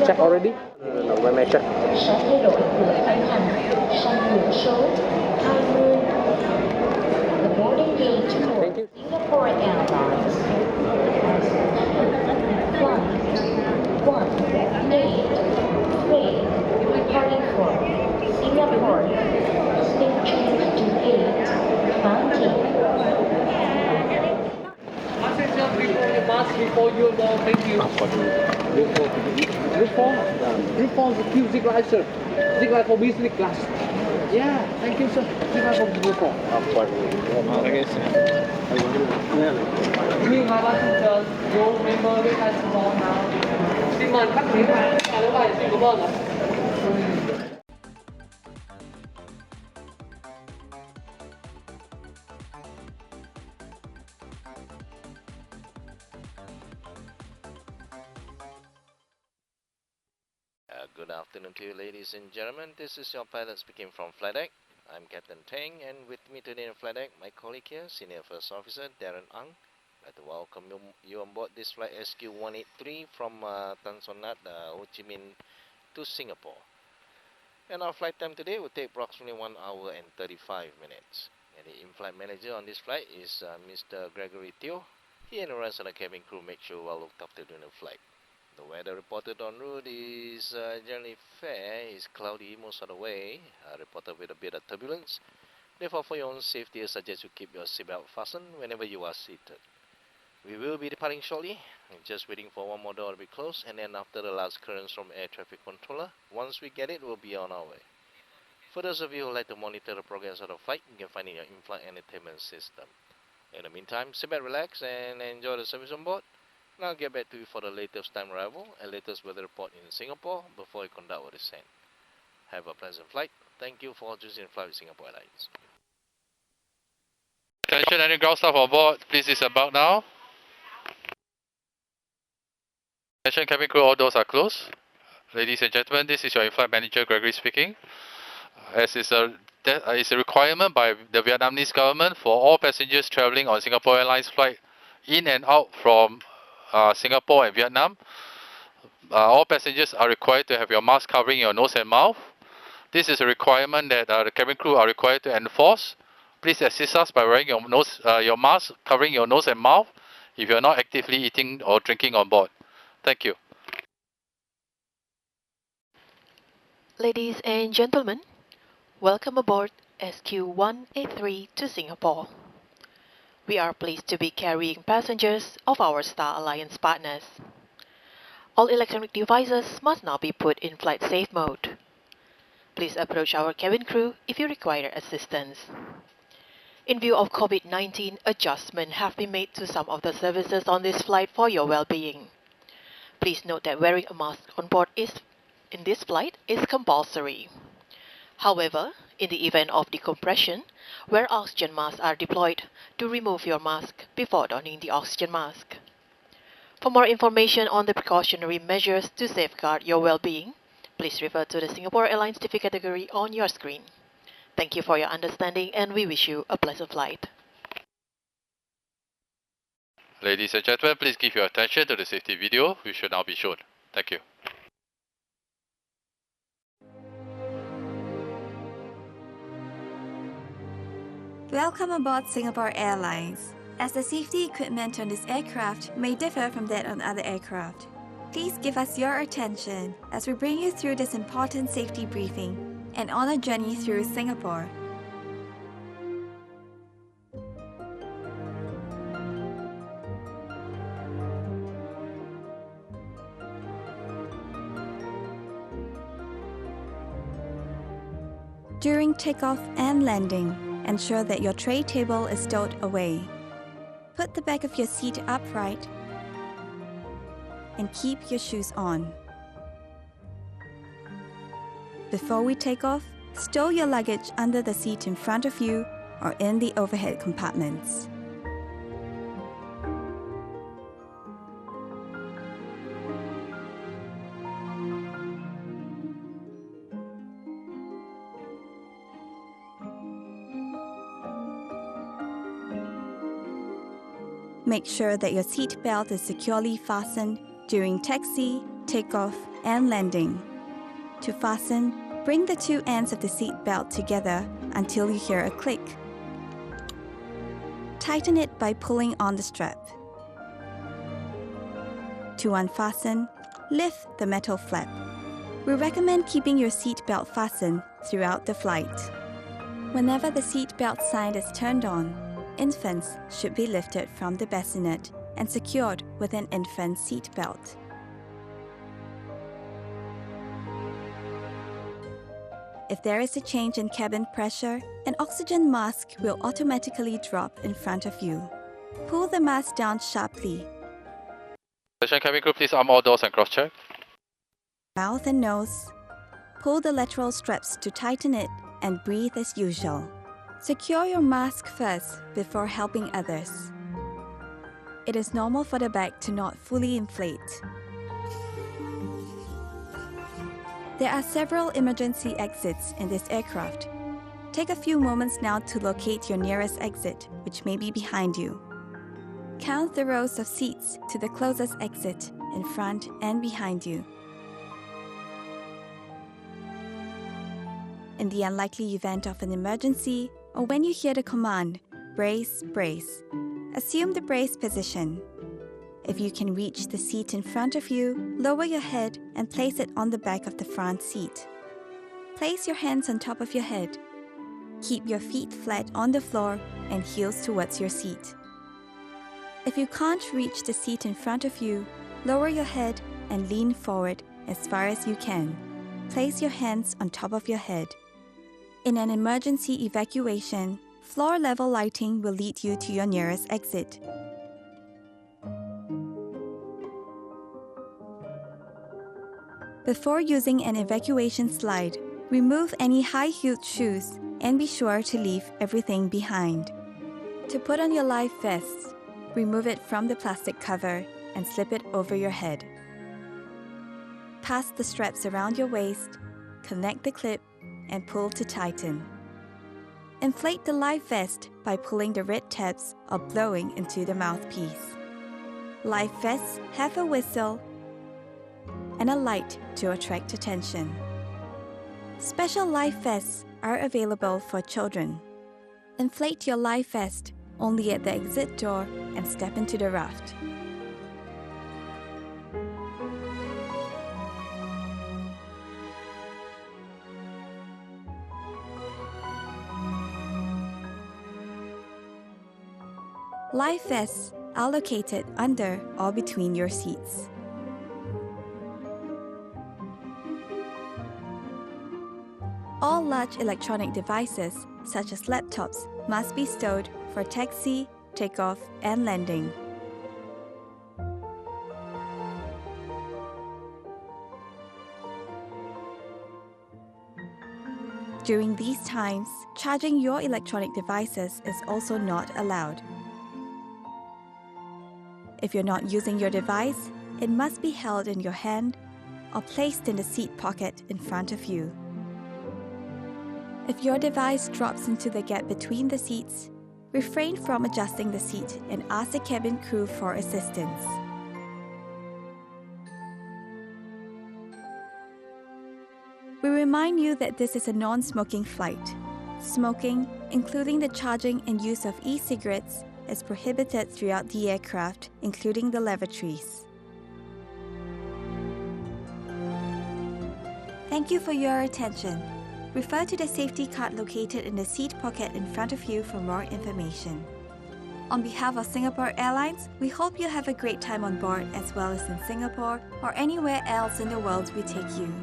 Check already? No, when I check. The boarding gate for Singapore Airlines. Flight 183 departing for Singapore. Stay change to 8:20. Mask before you go, thank you. Group 4 is Zig Life, sir. Zig Life for business class. Yeah, thank you, sir. Zig Life for Group 4. Okay, sir. Nhưng mà bác chờ vô member với hai sponsor nào. Xin mời khách quý khách là các bạn xin cảm ơn ạ. Good afternoon to you, ladies and gentlemen. This is your pilot speaking from Flight Deck. I'm Captain Tang, and with me today in Flight Deck, my colleague here, Senior First Officer Darren Ang. I'd like to welcome you on board this flight SQ183 from Tan Son Nhat, Ho Chi Minh to Singapore. And our flight time today will take approximately 1 hour and 35 minutes. And the in-flight manager on this flight is Mr. Gregory Teo. He and the rest of the cabin crew make sure well looked after during the flight. The weather reported en route is generally fair. It's cloudy most of the way, reported with a bit of turbulence. Therefore, for your own safety, I suggest you keep your seatbelt fastened whenever you are seated. We will be departing shortly. I'm just waiting for one more door to be closed, and then after the last clearance from air traffic controller, once we get it, we'll be on our way. For those of you who would like to monitor the progress of the flight, you can find it in your in-flight entertainment system. In the meantime, sit back, relax, and enjoy the service on board. And I'll get back to you for the latest time arrival and latest weather report in Singapore before we conduct our descent. Have a pleasant flight. Thank you for choosing flight with Singapore Airlines. Attention, any ground staff on board, please disembark now. Attention, cabin crew, all doors are closed. Ladies and gentlemen, this is your in-flight manager Gregory speaking. As is a requirement by the Vietnamese government for all passengers travelling on Singapore Airlines flight in and out from Singapore and Vietnam. All passengers are required to have your mask covering your nose and mouth. This is a requirement that the cabin crew are required to enforce. Please assist us by wearing your mask covering your nose and mouth if you are not actively eating or drinking on board. Thank you. Ladies and gentlemen, welcome aboard SQ183 to Singapore. We are pleased to be carrying passengers of our Star Alliance partners. All electronic devices must now be put in flight safe mode. Please approach our cabin crew if you require assistance. In view of COVID-19, adjustments have been made to some of the services on this flight for your well-being. Please note that wearing a mask on board in this flight is compulsory. However, in the event of decompression, wear oxygen masks are deployed to remove your mask before donning the oxygen mask. For more information on the precautionary measures to safeguard your well-being, please refer to the Singapore Airlines TV category on your screen. Thank you for your understanding, and we wish you a pleasant flight. Ladies and gentlemen, please give your attention to the safety video, which should now be shown. Thank you. Welcome aboard Singapore Airlines. As the safety equipment on this aircraft may differ from that on other aircraft, please give us your attention as we bring you through this important safety briefing and on a journey through Singapore. During takeoff and landing, ensure that your tray table is stowed away. Put the back of your seat upright and keep your shoes on. Before we take off, stow your luggage under the seat in front of you or in the overhead compartments. Make sure that your seat belt is securely fastened during taxi, takeoff, and landing. To fasten, bring the two ends of the seat belt together until you hear a click. Tighten it by pulling on the strap. To unfasten, lift the metal flap. We recommend keeping your seat belt fastened throughout the flight. Whenever the seat belt sign is turned on, infants should be lifted from the bassinet and secured with an infant seat belt. If there is a change in cabin pressure, an oxygen mask will automatically drop in front of you. Pull the mask down sharply. Attention cabin crew, please arm all doors and cross-check. Mouth and nose. Pull the lateral straps to tighten it and breathe as usual. Secure your mask first before helping others. It is normal for the bag to not fully inflate. There are several emergency exits in this aircraft. Take a few moments now to locate your nearest exit, which may be behind you. Count the rows of seats to the closest exit in front and behind you. In the unlikely event of an emergency, or when you hear the command, brace, brace, assume the brace position. If you can reach the seat in front of you, lower your head and place it on the back of the front seat. Place your hands on top of your head. Keep your feet flat on the floor and heels towards your seat. If you can't reach the seat in front of you, lower your head and lean forward as far as you can. Place your hands on top of your head. In an emergency evacuation, floor-level lighting will lead you to your nearest exit. Before using an evacuation slide, remove any high-heeled shoes and be sure to leave everything behind. To put on your life vest, remove it from the plastic cover and slip it over your head. Pass the straps around your waist, connect the clip, and pull to tighten. Inflate the life vest by pulling the red tabs or blowing into the mouthpiece. Life vests have a whistle and a light to attract attention. Special life vests are available for children. Inflate your life vest only at the exit door and step into the raft. Life vests are located under or between your seats. All large electronic devices, such as laptops, must be stowed for taxi, takeoff, and landing. During these times, charging your electronic devices is also not allowed. If you're not using your device, it must be held in your hand or placed in the seat pocket in front of you. If your device drops into the gap between the seats, refrain from adjusting the seat and ask the cabin crew for assistance. We remind you that this is a non-smoking flight. Smoking, including the charging and use of e-cigarettes, is prohibited throughout the aircraft, including the lavatories. Thank you for your attention. Refer to the safety card located in the seat pocket in front of you for more information. On behalf of Singapore Airlines, we hope you have a great time on board as well as in Singapore or anywhere else in the world we take you.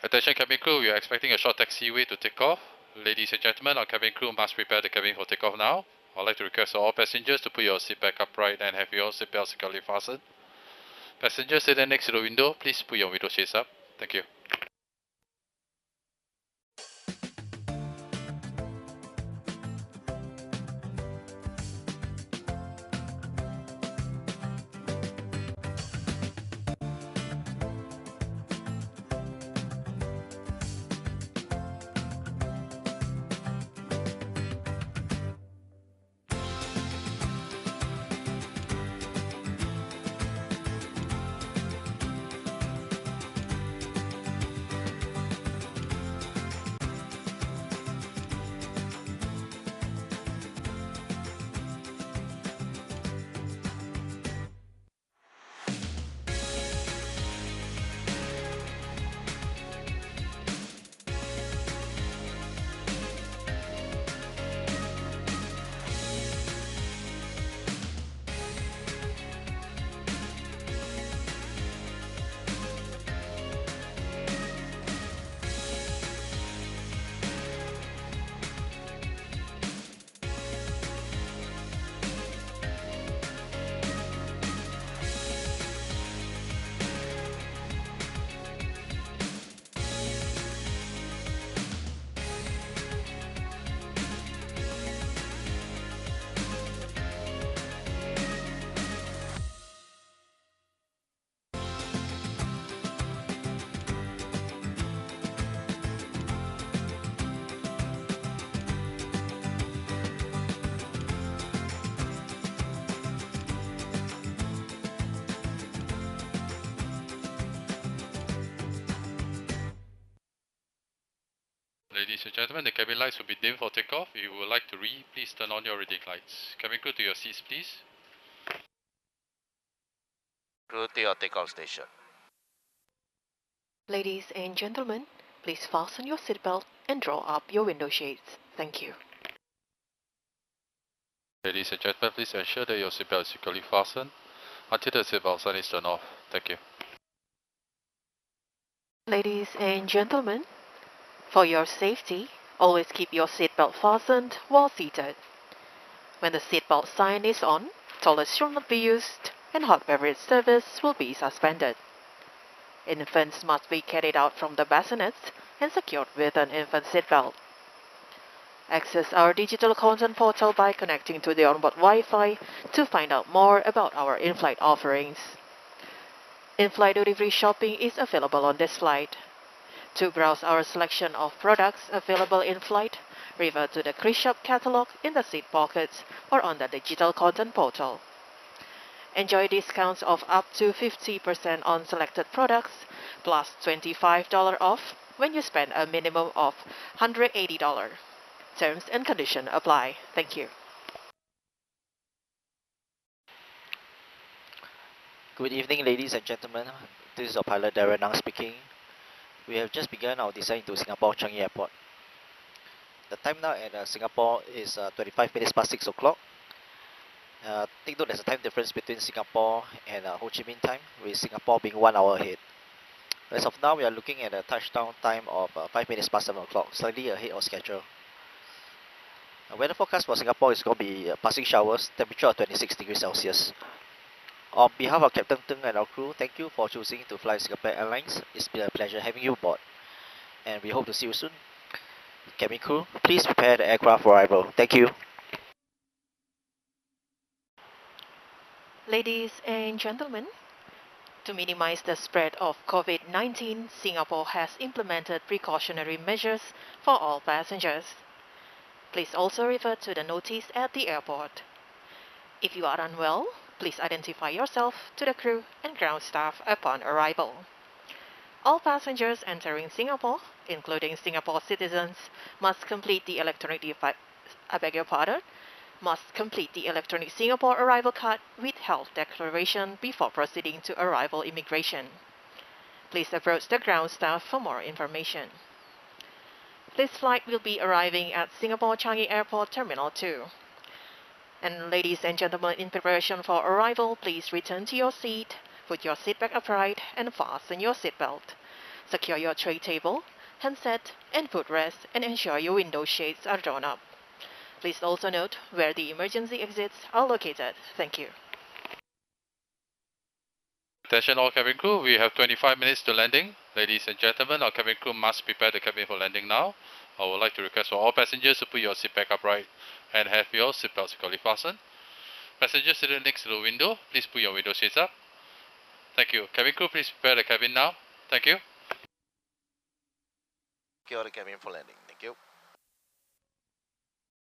Attention cabin crew, we are expecting a short taxiway to take off. Ladies and gentlemen, our cabin crew must prepare the cabin for takeoff now. I'd like to request all passengers to put your seat back upright and have your seatbelt securely fastened. Passengers sitting next to the window, please put your window shades up. Thank you. Ladies and gentlemen, the cabin lights will be dim for takeoff. If you would like to read, please turn on your reading lights. Cabin crew to your seats, please. Crew to your takeoff station. Ladies and gentlemen, please fasten your seatbelt and draw up your window shades. Thank you. Ladies and gentlemen, please ensure that your seatbelt is securely fastened until the seatbelt sign is turned off. Thank you. Ladies and gentlemen, for your safety, always keep your seatbelt fastened while seated. When the seatbelt sign is on, toilets should not be used and hot beverage service will be suspended. Infants must be carried out from the bassinets and secured with an infant seatbelt. Access our digital content portal by connecting to the onboard Wi-Fi to find out more about our in-flight offerings. In-flight duty-free shopping is available on this flight. To browse our selection of products available in flight, refer to the Cruise Shop catalog in the seat pockets or on the digital content portal. Enjoy discounts of up to 50% on selected products, plus $25 off when you spend a minimum of $180. Terms and conditions apply. Thank you. Good evening, ladies and gentlemen. This is your pilot Darren Ang speaking. We have just begun our descent into Singapore Changi Airport. The time now at Singapore is 25 minutes past 6 o'clock. Take note there's a time difference between Singapore and Ho Chi Minh time, with Singapore being 1 hour ahead. As of now, we are looking at a touchdown time of 5 minutes past 7 o'clock, slightly ahead of schedule. Weather forecast for Singapore is going to be passing showers, temperature of 26 degrees Celsius. On behalf of Captain Teng and our crew, thank you for choosing to fly Singapore Airlines. It's been a pleasure having you aboard, and we hope to see you soon. Cabin crew, please prepare the aircraft for arrival. Thank you. Ladies and gentlemen, to minimize the spread of COVID-19, Singapore has implemented precautionary measures for all passengers. Please also refer to the notice at the airport. If you are unwell, please identify yourself to the crew and ground staff upon arrival. All passengers entering Singapore, including Singapore citizens, must complete the electronic Singapore arrival card with health declaration before proceeding to arrival immigration. Please approach the ground staff for more information. This flight will be arriving at Singapore Changi Airport Terminal 2. And ladies and gentlemen, in preparation for arrival, please return to your seat, put your seat back upright, and fasten your seatbelt. Secure your tray table, handset, and footrest, and ensure your window shades are drawn up. Please also note where the emergency exits are located. Thank you. Attention all cabin crew, we have 25 minutes to landing. Ladies and gentlemen, our cabin crew must prepare the cabin for landing now. I would like to request for all passengers to put your seat back upright and have your seatbelt securely fastened. Passengers sitting next to the window, please put your window shades up. Thank you. Cabin crew, please prepare the cabin now. Thank you. Secure the cabin for landing. Thank you.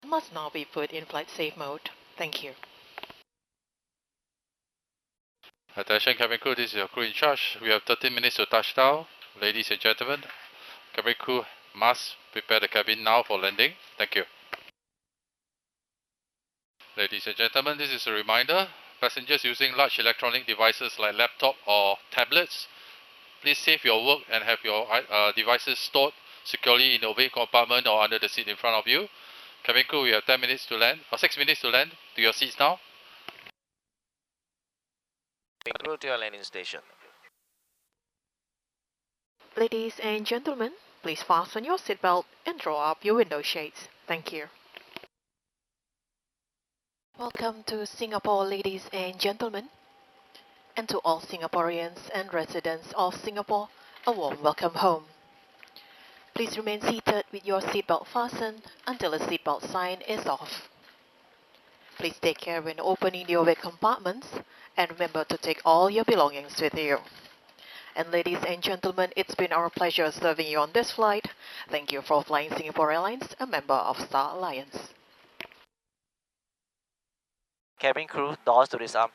Must now be put in flight safe mode. Thank you. Attention cabin crew, this is your crew in charge. We have 13 minutes to touchdown. Ladies and gentlemen, cabin crew must prepare the cabin now for landing. Thank you. Ladies and gentlemen, this is a reminder. Passengers using large electronic devices like laptop or tablets, please save your work and have your devices stored securely in the overhead compartment or under the seat in front of you. Cabin crew, we have 10 minutes to land, or 6 minutes to land. To your seats now. Crew to your landing station. Ladies and gentlemen, please fasten your seatbelt and draw up your window shades. Thank you. Welcome to Singapore, ladies and gentlemen, and to all Singaporeans and residents of Singapore, a warm welcome home. Please remain seated with your seatbelt fastened until the seatbelt sign is off. Please take care when opening the overhead compartments, and remember to take all your belongings with you. And ladies and gentlemen, it's been our pleasure serving you on this flight. Thank you for flying Singapore Airlines, a member of Star Alliance. Cabin crew, doors to this arm.